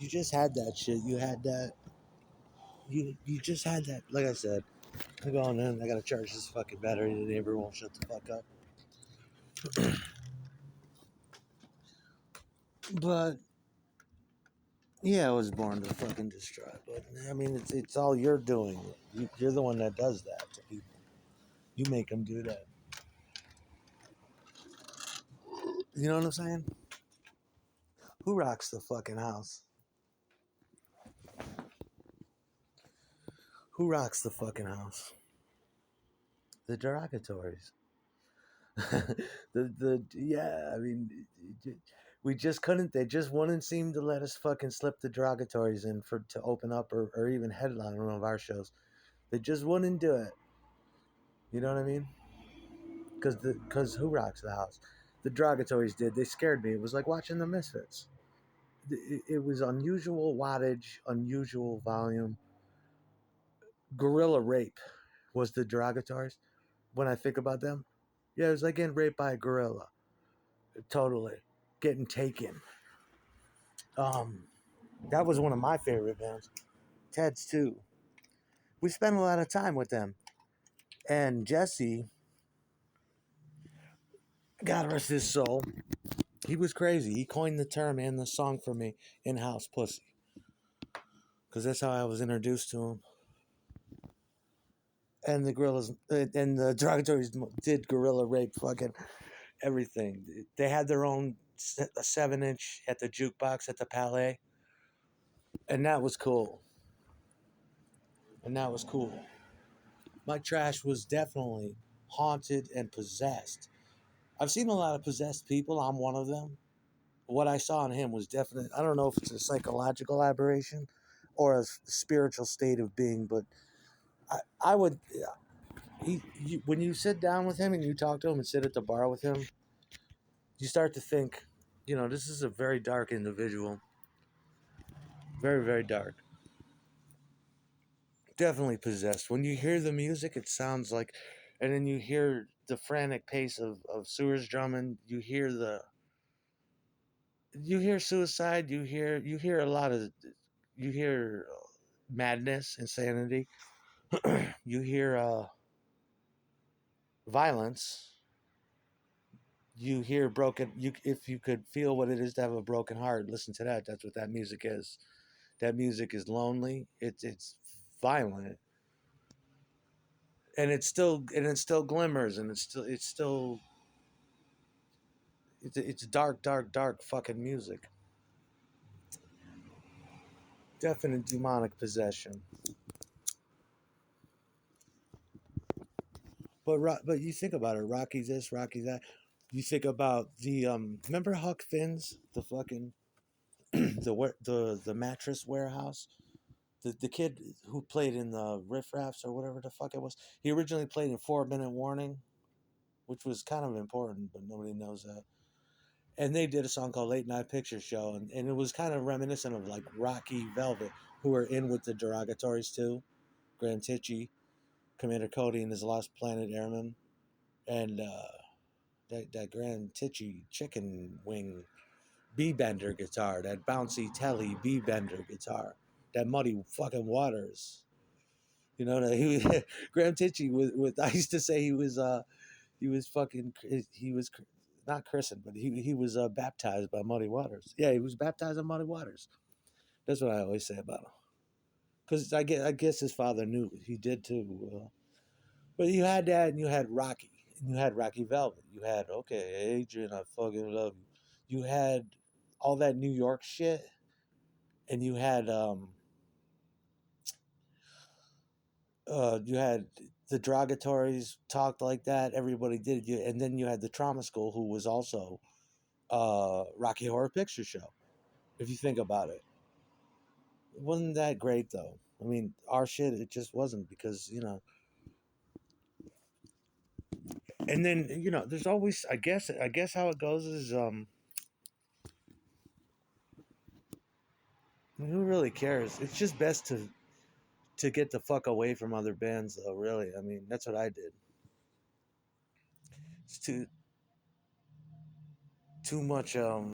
You just had that shit. You had that. You just had that. Like I said, I'm going in. I gotta charge this fucking battery. The neighbor won't shut the fuck up. But yeah, I was born to fucking destroy. But I mean, it's all you're doing. You're the one that does that to people. You make them do that. You know what I'm saying? Who rocks the fucking house? Who rocks the fucking house? The derogatories. Yeah, I mean, we just couldn't. They just wouldn't seem to let us fucking slip the derogatories in for to open up or even headline one of our shows. They just wouldn't do it. You know what I mean? Because who rocks the house? The derogatories did. They scared me. It was like watching the Misfits. It was unusual wattage, unusual volume. Gorilla rape was the derogatories. When I think about them, yeah, it was like getting raped by a gorilla. Totally getting taken. Um, that was one of my favorite bands. Ted's too. We spent a lot of time with them. And Jesse, God rest his soul, he was crazy. He coined the term and the song for me, in-house pussy. Because that's how I was introduced to him. And the gorillas, and the derogatories did gorilla rape fucking everything. They had their own 7-inch at the jukebox at the Palais. And that was cool. My trash was definitely haunted and possessed. I've seen a lot of possessed people. I'm one of them. What I saw in him was definite. I don't know if it's a psychological aberration or a spiritual state of being, but I would. When you sit down with him and you talk to him and sit at the bar with him, you start to think, this is a very dark individual. Very, very dark. Definitely possessed. When you hear the music, it sounds like, and then you hear the frantic pace of Sewers drumming. You hear suicide. You hear a lot of, you hear madness, insanity. You hear violence. You hear broken. If you could feel what it is to have a broken heart, listen to that. That's what that music is. That music is lonely. It's violent, and it still glimmers, and it's dark, dark, dark fucking music. Definite demonic possession. But you think about it, Rocky this, Rocky that. You think about the remember Huck Finn's, the fucking the mattress warehouse. The kid who played in the Riff Raffs or whatever the fuck it was. He originally played in 4 Minute Warning, which was kind of important, but nobody knows that. And they did a song called Late Night Picture Show, and it was kind of reminiscent of like Rocky Velvet, who were in with the derogatories too. Graham Tichy, Commander Cody and his Lost Planet Airmen, and that Graham Tichy chicken wing B-bender guitar, that bouncy telly B-bender guitar, that Muddy fucking Waters. Graham Tichy with I used to say he was fucking he was not christened, but he was baptized by Muddy Waters. Yeah, he was baptized by Muddy Waters. That's what I always say about him. Because I guess his father knew he did too. But you had that, and you had Rocky, and you had Rocky Velvet. You had Adrian, I fucking love you. You had all that New York shit, and you had the derogatories talked like that. Everybody did it, and then you had the Trauma School, who was also Rocky Horror Picture Show. If you think about it, it wasn't that great though. I mean, our shit, it just wasn't because And then there's always, I guess how it goes is who really cares? It's just best to get the fuck away from other bands though. Really, I mean, that's what I did. It's too much